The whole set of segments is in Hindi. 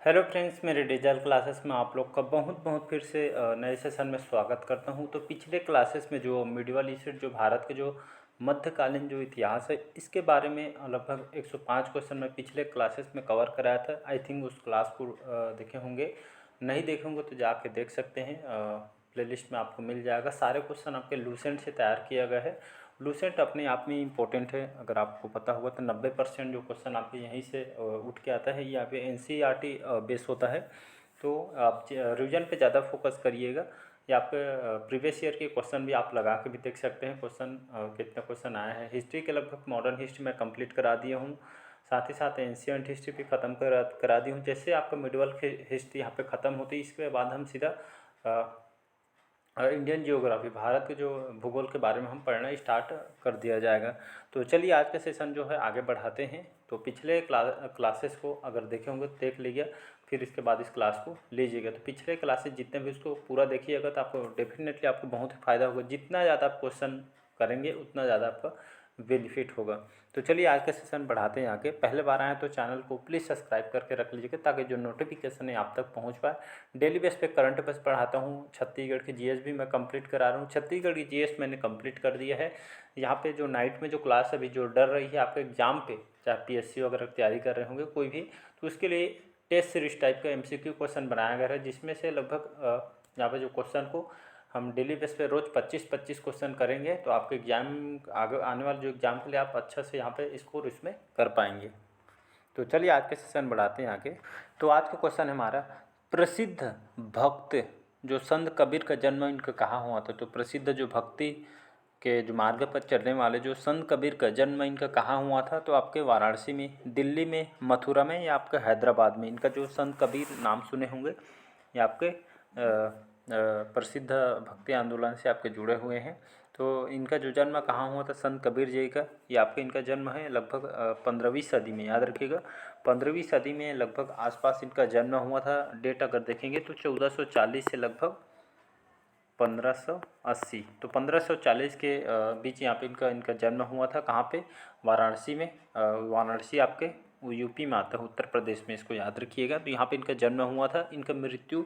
हेलो फ्रेंड्स, मेरे डिजिटल क्लासेस में आप लोग का बहुत बहुत फिर से नए सेशन में स्वागत करता हूं। तो पिछले क्लासेस में जो मिडिवल ईस्ट जो भारत के जो मध्यकालीन जो इतिहास है इसके बारे में लगभग 105 क्वेश्चन मैं पिछले क्लासेस में कवर कराया था। आई थिंक उस क्लास को देखे होंगे, नहीं देखे होंगे तो जाके देख सकते हैं। प्लेलिस्ट में आपको मिल जाएगा। सारे क्वेश्चन आपके लूसेंट से तैयार किया गया है। लूसेंट अपने आप में इम्पोर्टेंट है। अगर आपको पता होगा तो 90% जो क्वेश्चन आपके यहीं से उठ के आता है। ये यहाँ पे एनसीईआरटी बेस होता है। तो आप रिवीजन पे ज़्यादा फोकस करिएगा। या आपके प्रीवियस ईयर के क्वेश्चन भी आप लगा के भी देख सकते हैं क्वेश्चन कितना क्वेश्चन आया है। हिस्ट्री के लगभग मॉडर्न हिस्ट्री मैं कंप्लीट करा दिया हूँ। साथ ही साथ एंशियंट हिस्ट्री भी ख़त्म करा दी हूँ। जैसे आपका मिडिवल हिस्ट्री यहाँ पे ख़त्म होती है, इसके बाद हम सीधा इंडियन जियोग्राफी भारत के जो भूगोल के बारे में हम पढ़ना स्टार्ट कर दिया जाएगा। तो चलिए आज का सेशन जो है आगे बढ़ाते हैं। तो पिछले क्लासेस को अगर देखे होंगे तो देख लीजिए, फिर इसके बाद इस क्लास को लीजिएगा। तो पिछले क्लासेस जितने भी उसको पूरा देखिएगा तो आपको डेफिनेटली आपको बहुत ही फ़ायदा होगा। जितना ज़्यादा आप क्वेश्चन करेंगे उतना ज़्यादा आपका बेनिफिट होगा। तो चलिए आज का सेशन बढ़ाते हैं आगे। पहले बार आए तो चैनल को प्लीज़ सब्सक्राइब करके रख लीजिएगा ताकि जो नोटिफिकेशन है आप तक पहुंच पाए। डेली बेस पे करंट अफेयर्स पढ़ाता हूं। छत्तीसगढ़ की जीएस भी मैं कंप्लीट करा रहा हूं। छत्तीसगढ़ की जीएस मैंने कंप्लीट कर दिया है। यहाँ पे जो नाइट में जो क्लास अभी जो डर रही है आपके एग्जाम पे, चाहे पीएससी वगैरह की तैयारी कर रहे होंगे कोई भी, तो उसके लिए टेस्ट सीरीज टाइप का एमसीक्यू क्वेश्चन बनाया गया है, जिसमें से लगभग यहाँ पे जो क्वेश्चन को हम डेली बेस पे रोज़ 25-25 क्वेश्चन करेंगे तो आपके एग्जाम आगे आने वाले जो एग्जाम के लिए आप अच्छा से यहाँ पे स्कोर इसमें कर पाएंगे। तो चलिए आज के सेशन बढ़ाते हैं आगे। तो आज का क्वेश्चन है हमारा, प्रसिद्ध भक्त जो संत कबीर का जन्म इनका कहाँ हुआ था। तो प्रसिद्ध जो भक्ति के जो मार्ग पर चलने वाले जो संत कबीर का जन्म इनका कहाँ हुआ था। तो आपके वाराणसी में, दिल्ली में, मथुरा में या आपके हैदराबाद में। इनका जो संत कबीर नाम सुने होंगे ये आपके प्रसिद्ध भक्ति आंदोलन से आपके जुड़े हुए हैं। तो इनका जो जन्म कहाँ हुआ था संत कबीर जी का, ये आपके इनका जन्म है लगभग 15वीं सदी में। याद रखिएगा 15वीं सदी में लगभग आसपास इनका जन्म हुआ था। डेट अगर देखेंगे तो 1440 से लगभग 1580। तो 1540 के बीच यहाँ पे इनका जन्म हुआ था। कहाँ पे? वाराणसी में। वाराणसी आपके यूपी में आता है, उत्तर प्रदेश में, इसको याद रखिएगा। तो यहाँ पे इनका जन्म हुआ था। इनका मृत्यु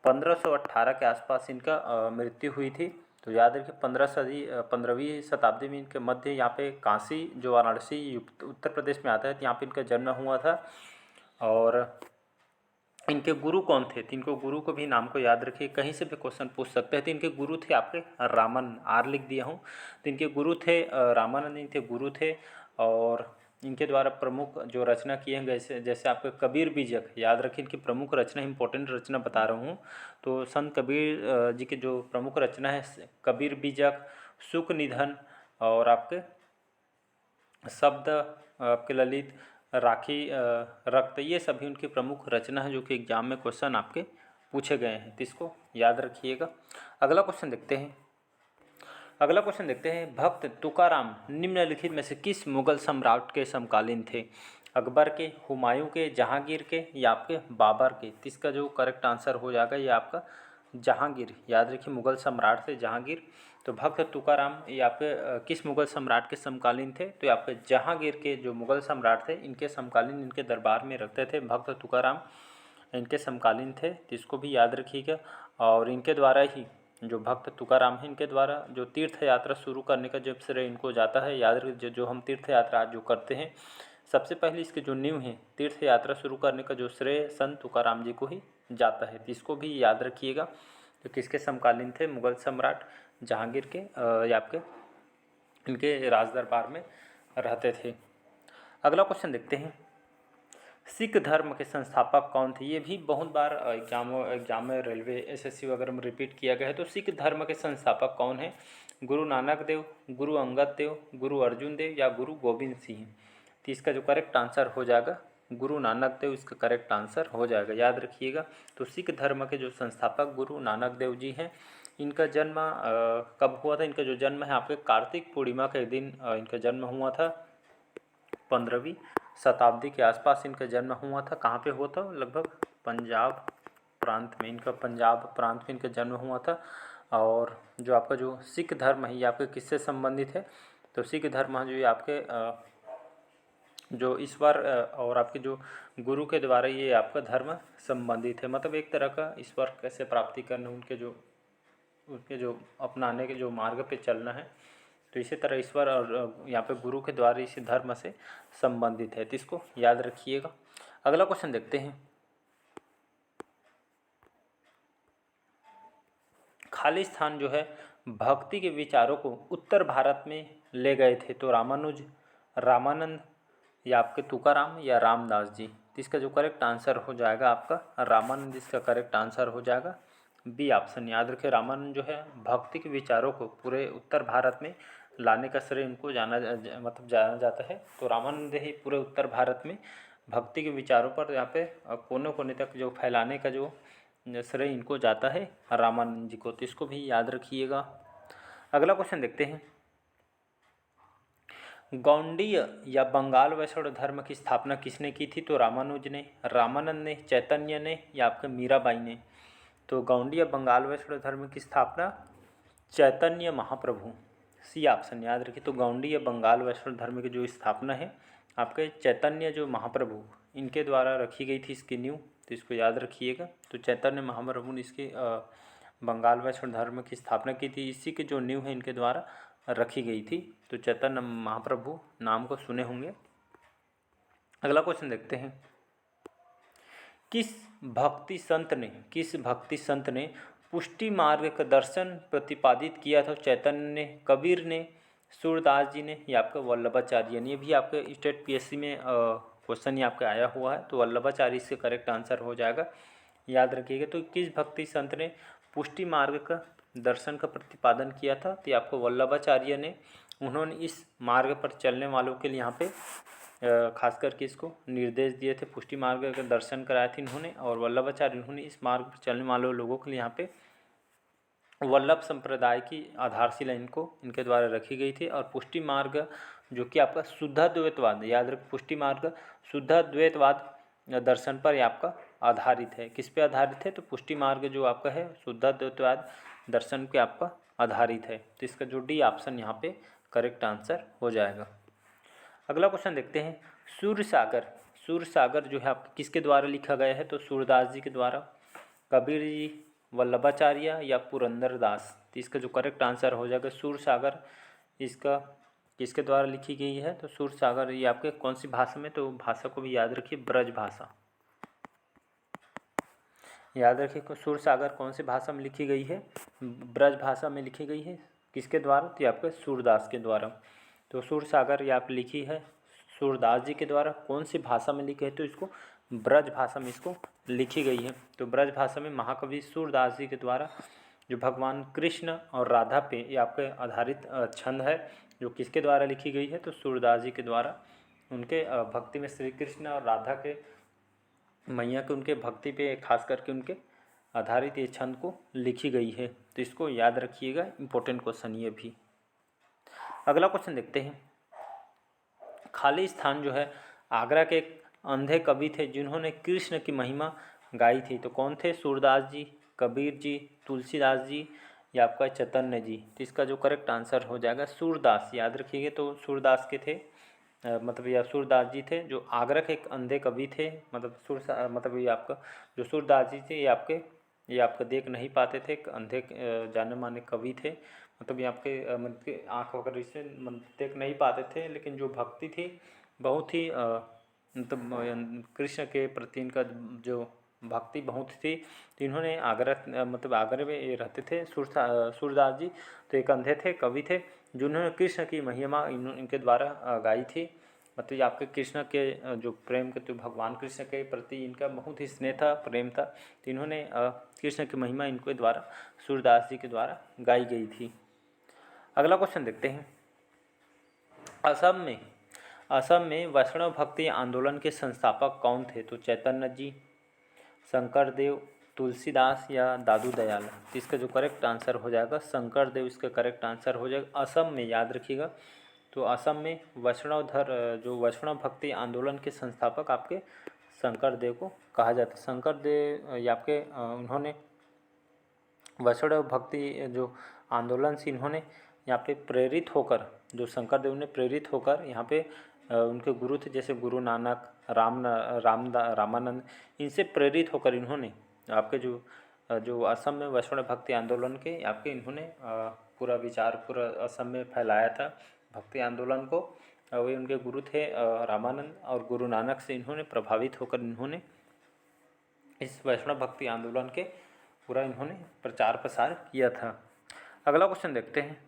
1518 के आसपास इनका मृत्यु हुई थी। तो याद रखिए 15वीं शताब्दी में इनके मध्य यहाँ पे काशी जो वाराणसी उत्तर प्रदेश में आता है, तो यहाँ पे इनका जन्म हुआ था। और इनके गुरु कौन थे? तो इनको गुरु को भी नाम को याद रखिए, कहीं से भी क्वेश्चन पूछ सकते हैं। तो इनके गुरु थे आपके रामानंद, आर लिख दिया हूँ। तो इनके गुरु थे रामानंद, इनके गुरु थे। और इनके द्वारा प्रमुख जो रचना किए हैं जैसे आपके कबीर बीजक, याद रखिए इनकी प्रमुख रचना, इंपॉर्टेंट रचना बता रहा हूँ। तो संत कबीर जी के जो प्रमुख रचना है कबीर बीजक, सुख निधन और आपके शब्द, आपके ललित, राखी, रक्त, ये सभी उनकी प्रमुख रचना है जो कि एग्जाम में क्वेश्चन आपके पूछे गए हैं। तो इसको याद रखिएगा। अगला क्वेश्चन देखते हैं। अगला क्वेश्चन देखते हैं, भक्त तुकाराम निम्नलिखित में से किस मुगल सम्राट के समकालीन थे? अकबर के, हुमायूं के, जहांगीर के या आपके बाबर के? तो इसका जो करेक्ट आंसर हो जाएगा ये आपका जहांगीर। याद रखिए मुगल सम्राट थे जहांगीर। तो भक्त तुकाराम ये आपके किस मुगल सम्राट के समकालीन थे? तो ये आपके जहांगीर के जो मुगल सम्राट थे इनके समकालीन, इनके दरबार में रखते थे। भक्त तुकाराम इनके समकालीन थे, तो इसको भी याद रखिएगा। और इनके द्वारा ही जो भक्त तुकाराम है, इनके द्वारा जो तीर्थ यात्रा शुरू करने का जब श्रेय इनको जाता है। याद रखिए जो हम तीर्थ यात्रा आज जो करते हैं, सबसे पहले इसके जो नींव है तीर्थ यात्रा शुरू करने का जो श्रेय संत तुकाराम जी को ही जाता है। तो इसको भी याद रखिएगा। तो किसके समकालीन थे? मुगल सम्राट जहांगीर के, या आपके इनके राज दरबार में रहते थे। अगला क्वेश्चन देखते हैं, सिख धर्म के संस्थापक कौन थे? ये भी बहुत बार एग्जाम में, रेलवे, एसएससी वगैरह में रिपीट किया गया है। तो सिख धर्म के संस्थापक कौन है? गुरु नानक देव, गुरु अंगद देव, गुरु अर्जुन देव या गुरु गोविंद सिंह? तो इसका जो करेक्ट आंसर हो जाएगा गुरु नानक देव, इसका करेक्ट आंसर हो जाएगा। याद रखिएगा। तो सिख धर्म के जो संस्थापक गुरु नानक देव जी हैं। इनका जन्म कब हुआ था? इनका जो जन्म है आपके कार्तिक पूर्णिमा के दिन इनका जन्म हुआ था। 15वीं शताब्दी के आसपास इनका जन्म हुआ था। कहाँ पे हुआ था? लगभग पंजाब प्रांत में, इनका पंजाब प्रांत में इनका जन्म हुआ था। और जो आपका जो सिख धर्म है ये आपके किससे संबंधित है? तो सिख धर्म जो ये आपके जो ईश्वर और आपके जो गुरु के द्वारा ये आपका धर्म संबंधित है, मतलब एक तरह का ईश्वर कैसे प्राप्ति करना, उनके जो अपनाने के जो मार्ग पे चलना है, तो इसी तरह ईश्वर और यहाँ पे गुरु के द्वारा इसी धर्म से संबंधित है, तो इसको याद रखिएगा। अगला क्वेश्चन देखते हैं। खाली स्थान जो है भक्ति के विचारों को उत्तर भारत में ले गए थे, तो रामानुज, रामानंद या आपके तुकाराम या रामदास जी। तो इसका जो करेक्ट आंसर हो जाएगा आपका रामानंद, इसका करेक्ट आंसर हो जाएगा बी ऑप्शन। याद रखें, रामानंद जो है भक्ति के विचारों को पूरे उत्तर भारत में लाने का श्रेय उनको जाना जाता है। तो रामानंद ही पूरे उत्तर भारत में भक्ति के विचारों पर यहाँ पे कोने कोने तक जो फैलाने का जो श्रेय इनको जाता है रामानंद जी को, तो इसको भी याद रखिएगा। अगला क्वेश्चन देखते हैं। गौंडीय या बंगाल वैष्णव धर्म की स्थापना किसने की थी, तो रामानुज ने, रामानंद ने, चैतन्य ने या आपके मीराबाई ने। तो गौंडीय बंगाल वैष्णव धर्म की स्थापना चैतन्य महाप्रभु, सी ऑप्शन। याद रखिए, तो गौंडीय बंगाल वैष्णव धर्म की जो स्थापना है आपके चैतन्य जो महाप्रभु इनके द्वारा रखी गई थी इसकी नींव, तो इसको याद रखिएगा। तो चैतन्य महाप्रभु ने इसके बंगाल वैष्णव धर्म की स्थापना की थी, इसी की जो नींव है इनके द्वारा रखी गई थी। तो चैतन्य महाप्रभु नाम को सुने होंगे। अगला क्वेश्चन देखते हैं। किस भक्ति संत ने पुष्टि मार्ग का दर्शन प्रतिपादित किया था, चैतन्य ने, कबीर ने, सूरदास जी ने या आपका वल्लभाचार्य ने। ये भी आपके स्टेट पीएससी में क्वेश्चन ही आपका आया हुआ है, तो वल्लभाचार्य इसका करेक्ट आंसर हो जाएगा। याद रखिएगा, तो किस भक्ति संत ने पुष्टि मार्ग का दर्शन का प्रतिपादन किया था, तो आपको वल्लभाचार्य ने। उन्होंने इस मार्ग पर चलने वालों के लिए यहाँ पे खास करके इसको निर्देश दिए थे, पुष्टि मार्ग का दर्शन कराए थे इन्होंने। और वल्लभाचार्य इन्होंने इस मार्ग पर चलने वाले लोगों के लिए यहाँ पे वल्लभ संप्रदाय की आधारशिला इनके द्वारा रखी गई थी। और पुष्टि मार्ग जो कि आपका शुद्धाद्वैतवाद, याद रख, पुष्टि मार्ग शुद्धाद्वैतवाद दर्शन पर आपका आधारित है। किस पे आधारित है, तो पुष्टि मार्ग जो आपका है शुद्धाद्वैतवाद दर्शन पे आपका आधारित है। तो इसका जो डी ऑप्शन यहाँ पे करेक्ट आंसर हो जाएगा। अगला क्वेश्चन देखते हैं। सूरसागर जो है आपका किसके द्वारा लिखा गया है, तो सूरदास जी के द्वारा, कबीर जी, वल्लभाचार्य या पुरंदरदास। तो इसका जो करेक्ट आंसर हो जाएगा सूरसागर, इसका किसके द्वारा लिखी गई है, तो सूरसागर ये आपके कौन सी भाषा में, तो भाषा को भी याद रखिए, ब्रज भाषा। याद रखिए, सूरसागर कौन सी भाषा में लिखी गई है, ब्रज भाषा में लिखी गई है। किसके द्वारा, तो आपके सूरदास के द्वारा। तो सूरसागर ये आप लिखी है सूरदास जी के द्वारा। कौन सी भाषा में लिखी है, तो इसको ब्रज भाषा में इसको लिखी गई है। तो ब्रज भाषा में महाकवि सूरदास जी के द्वारा जो भगवान कृष्ण और राधा पे ये आपके आधारित छंद है, जो किसके द्वारा लिखी गई है, तो सूरदास जी के द्वारा। उनके भक्ति में श्री कृष्ण और राधा के मैया के उनके भक्ति पे खास करके उनके आधारित ये छंद को लिखी गई है। तो इसको याद रखिएगा, इम्पोर्टेंट क्वेश्चन ये भी। अगला क्वेश्चन देखते हैं। खाली स्थान जो है आगरा के एक अंधे कवि थे जिन्होंने कृष्ण की महिमा गाई थी, तो कौन थे, सूरदास जी, कबीर जी, तुलसीदास जी या आपका चैतन्य जी। तो इसका जो करेक्ट आंसर हो जाएगा सूरदास। याद रखिएगा, तो सूरदास के थे मतलब या सूरदास जी थे जो आगरा के एक अंधे कवि थे। मतलब ये आपका जो सूरदास जी थे ये आपका देख नहीं पाते थे, एक अंधे जाने माने कवि थे। मतलब ये आपके मतलब के आँख वगैरह से देख नहीं पाते थे, लेकिन जो भक्ति थी बहुत ही मतलब कृष्ण के प्रति इनका जो भक्ति बहुत थी। तो इन्होंने आगरा मतलब आगरा में ये रहते थे सूरदास जी। तो एक अंधे थे, कवि थे, जिन्होंने कृष्ण की महिमा इनके द्वारा गाई थी। मतलब ये आपके कृष्ण के जो प्रेम के, तो भगवान कृष्ण के प्रति इनका बहुत ही स्नेह था, प्रेम था। तो इन्होंने कृष्ण की महिमा इनके द्वारा सूरदास जी के द्वारा गाई गई थी। अगला क्वेश्चन देखते हैं। असम में वैष्णव भक्ति आंदोलन के संस्थापक कौन थे, तो चैतन्य जी, शंकर देव, तुलसीदास या दादू दयाल। तो इसका जो करेक्ट आंसर हो जाएगा शंकर देव, इसका करेक्ट आंसर हो जाएगा। असम में, याद रखिएगा, तो असम में वैष्णव भक्ति आंदोलन के संस्थापक आपके शंकर देव को कहा जाता है। शंकर देव ये आपके उन्होंने वैष्णव भक्ति जो आंदोलन से इन्होंने यहाँ पे प्रेरित होकर, जो शंकर देव ने प्रेरित होकर यहाँ पे उनके गुरु थे, जैसे गुरु नानक, रामानंद, इनसे प्रेरित होकर इन्होंने आपके जो असम में वैष्णव भक्ति आंदोलन के आपके इन्होंने पूरा विचार पूरा असम में फैलाया था भक्ति आंदोलन को। वही उनके गुरु थे रामानंद, और गुरु नानक से इन्होंने प्रभावित होकर इन्होंने इस वैष्णव भक्ति आंदोलन के पूरा इन्होंने प्रचार प्रसार किया था। अगला क्वेश्चन देखते हैं।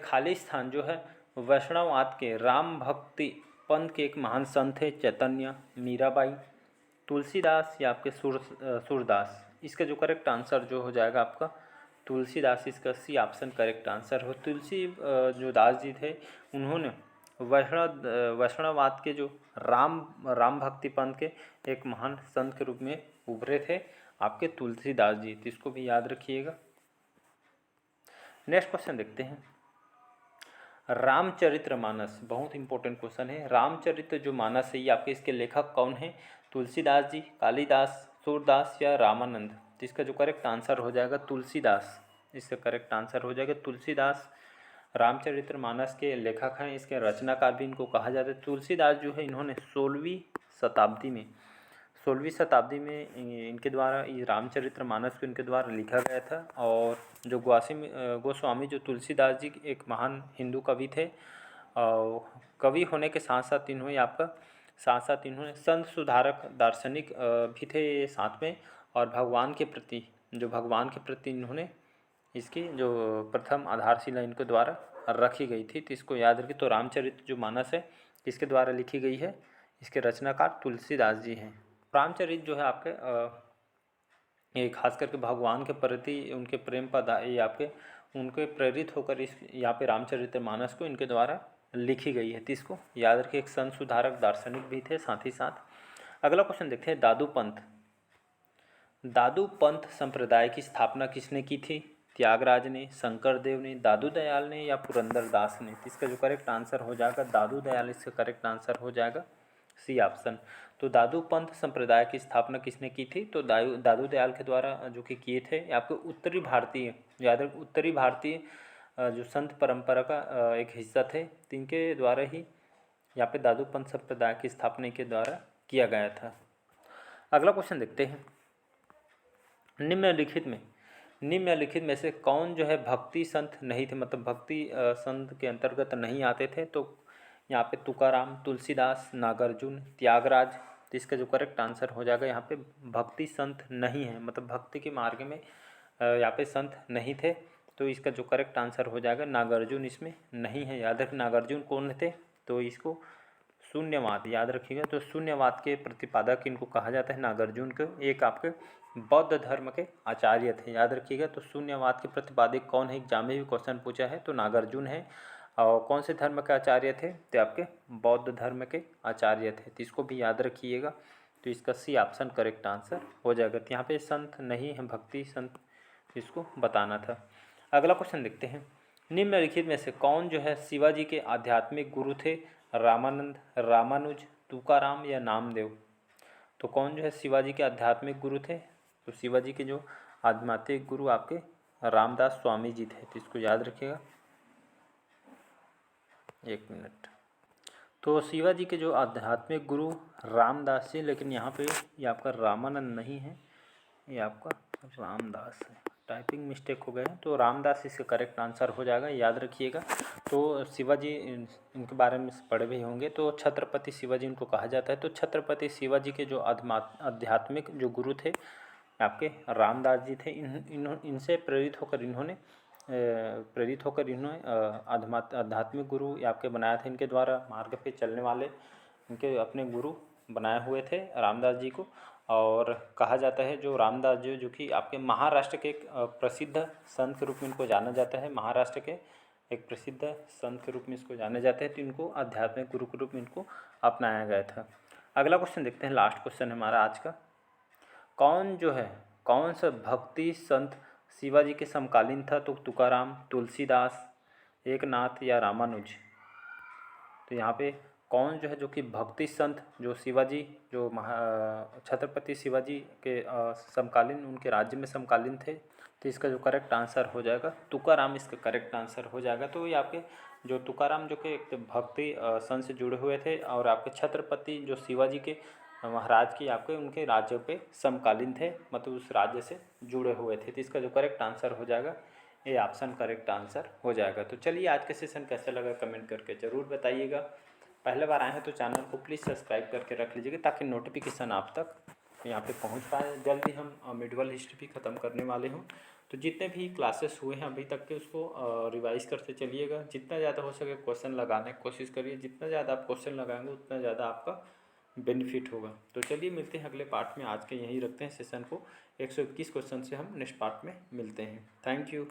खाली स्थान जो है वैष्णववाद के राम भक्ति पंथ के एक महान संत है चैतन्य, मीराबाई, तुलसीदास या आपके सूरदास। इसका जो करेक्ट आंसर जो हो जाएगा आपका तुलसीदास, इसका सी ऑप्शन करेक्ट आंसर हो। तुलसी जो दास जी थे उन्होंने वैष्णववाद के जो राम भक्ति पंथ के एक महान संत के रूप में उभरे थे आपके तुलसीदास जी, तो इसको भी याद रखिएगा। नेक्स्ट क्वेश्चन देखते हैं। रामचरितमानस बहुत इंपॉर्टेंट क्वेश्चन है। रामचरित जो मानस है ये आपके इसके लेखक कौन है? तुलसीदास जी, कालिदास, सूरदास या रामानंद। तो इसका जो करेक्ट आंसर हो जाएगा तुलसीदास, इसका करेक्ट आंसर हो जाएगा तुलसीदास। रामचरितमानस के लेखक हैं, इसके रचनाकार भी इनको कहा जाता है। तुलसीदास जो है इन्होंने 16वीं शताब्दी में इनके द्वारा ये रामचरितमानस को इनके द्वारा लिखा गया था। और जो गोस्वामी जो तुलसीदास जी एक महान हिंदू कवि थे, और कवि होने के साथ साथ इन्होंने संत सुधारक दार्शनिक भी थे साथ में। और भगवान के प्रति इन्होंने इसकी जो प्रथम आधारशिला इनके द्वारा रखी गई थी, तो इसको याद रखिए। तो रामचरित जो मानस है किसके द्वारा लिखी गई है? इसके रचनाकार तुलसीदास जी हैं। रामचरित जो है आपके ये खास करके भगवान के प्रति उनके प्रेम पद ये आपके उनके प्रेरित होकर इस यहाँ पे रामचरितमानस को इनके द्वारा लिखी गई है, तो इसको याद रखिए। एक संत सुधारक दार्शनिक भी थे साथ ही साथ। अगला क्वेश्चन देखते हैं। दादू पंथ संप्रदाय की स्थापना किसने की थी? त्यागराज ने, शंकरदेव ने, दादू दयाल ने या पुरंदरदास ने। तो इसका जो करेक्ट आंसर हो जाएगा दादू दयाल, इसका करेक्ट आंसर हो जाएगा सी ऑप्शन। तो दादू पंथ संप्रदाय की स्थापना किसने की थी? तो दादू दयाल के द्वारा जो कि किए थे। आपको उत्तरी भारतीय जो संत परंपरा का एक हिस्सा थे, तिनके द्वारा ही यहाँ पे दादू पंथ संप्रदाय की स्थापना के द्वारा किया गया था। अगला क्वेश्चन देखते हैं। निम्नलिखित में से कौन जो है भक्ति संत नहीं थे, मतलब भक्ति संत के अंतर्गत नहीं आते थे? तो यहाँ पे तुकाराम, तुलसीदास, नागार्जुन, त्यागराज। तो इसका जो करेक्ट आंसर हो जाएगा यहाँ पे भक्ति संत नहीं है, मतलब भक्ति के मार्ग में यहाँ पे संत नहीं थे। तो इसका जो करेक्ट आंसर हो जाएगा नागार्जुन, इसमें नहीं है। याद रखें नागार्जुन कौन थे? तो इसको शून्यवाद याद रखिएगा। तो शून्यवाद के प्रतिपादक इनको कहा जाता है नागार्जुन को। एक आपके बौद्ध धर्म के आचार्य थे, याद रखिएगा। तो शून्यवाद के प्रतिपादक कौन है? एग्जाम में भी क्वेश्चन पूछा है, तो नागार्जुन है। और कौन से धर्म के आचार्य थे? तो आपके बौद्ध धर्म के आचार्य थे, तो इसको भी याद रखिएगा। तो इसका सी ऑप्शन करेक्ट आंसर हो जाएगा। तो यहाँ पे संत नहीं है, भक्ति संत, इसको बताना था। अगला क्वेश्चन देखते हैं। निम्नलिखित में से कौन जो है शिवाजी के आध्यात्मिक गुरु थे? रामानंद, रामानुज, तुकाराम या नामदेव। तो कौन जो है शिवाजी के आध्यात्मिक गुरु थे? तो शिवाजी के जो आध्यात्मिक गुरु आपके रामदास स्वामी जी थे, तो इसको याद रखिएगा। एक मिनट। तो शिवाजी के जो आध्यात्मिक गुरु रामदास जी, लेकिन यहाँ पे ये आपका रामानंद नहीं है, ये आपका रामदास है, टाइपिंग मिस्टेक हो गया है। तो रामदास इसका करेक्ट आंसर हो जाएगा, याद रखिएगा। तो शिवाजी इनके बारे में पढ़े भी होंगे। तो छत्रपति शिवाजी इनको कहा जाता है। तो छत्रपति शिवाजी के जो आध्यात्मिक जो गुरु थे आपके रामदास जी थे। इनसे प्रेरित होकर इन्होंने आध्यात्मिक गुरु आपके बनाया था। इनके द्वारा मार्ग पे चलने वाले इनके अपने गुरु बनाए हुए थे रामदास जी को। और कहा जाता है जो रामदास जी जो कि आपके महाराष्ट्र के एक प्रसिद्ध संत के रूप में इनको जाना जाता है। महाराष्ट्र के एक प्रसिद्ध संत के रूप में इसको जाने जाते हैं। तो इनको आध्यात्मिक गुरु के रूप में इनको अपनाया गया था। अगला क्वेश्चन देखते हैं, लास्ट क्वेश्चन है हमारा आज का। कौन सा भक्ति संत शिवाजी के समकालीन था? तो तुकाराम, तुलसीदास, एकनाथ या रामानुज। तो यहाँ पे कौन जो है जो कि भक्ति संत जो शिवाजी जो छत्रपति शिवाजी के समकालीन उनके राज्य में समकालीन थे, तो इसका जो करेक्ट आंसर हो जाएगा तुकाराम, इसका करेक्ट आंसर हो जाएगा। तो ये आपके जो तुकाराम जो कि एक भक्ति संघ से जुड़े हुए थे, और आपके छत्रपति जो शिवाजी के महाराज की आपके उनके राज्यों पे समकालीन थे, मतलब उस राज्य से जुड़े हुए थे। तो इसका जो करेक्ट आंसर हो जाएगा ये ऑप्शन करेक्ट आंसर हो जाएगा। तो चलिए आज का सेशन कैसा लगा कमेंट करके ज़रूर बताइएगा। पहले बार आए हैं तो चैनल को प्लीज़ सब्सक्राइब करके रख लीजिएगा ताकि नोटिफिकेशन आप तक यहाँ पे पहुँच पाए। जल्दी हम मिडवल हिस्ट्री भी ख़त्म करने वाले हूँ। तो जितने भी क्लासेस हुए हैं अभी तक के उसको रिवाइज़ करते चलिएगा। जितना ज़्यादा हो सके क्वेश्चन लगाने की कोशिश करिए। जितना ज़्यादा आप क्वेश्चन लगाएंगे उतना ज़्यादा आपका बेनिफिट होगा। तो चलिए मिलते हैं अगले पार्ट में। आज के यहीं रखते हैं सेशन को। 121 क्वेश्चन से हम नेक्स्ट पार्ट में मिलते हैं। Thank you.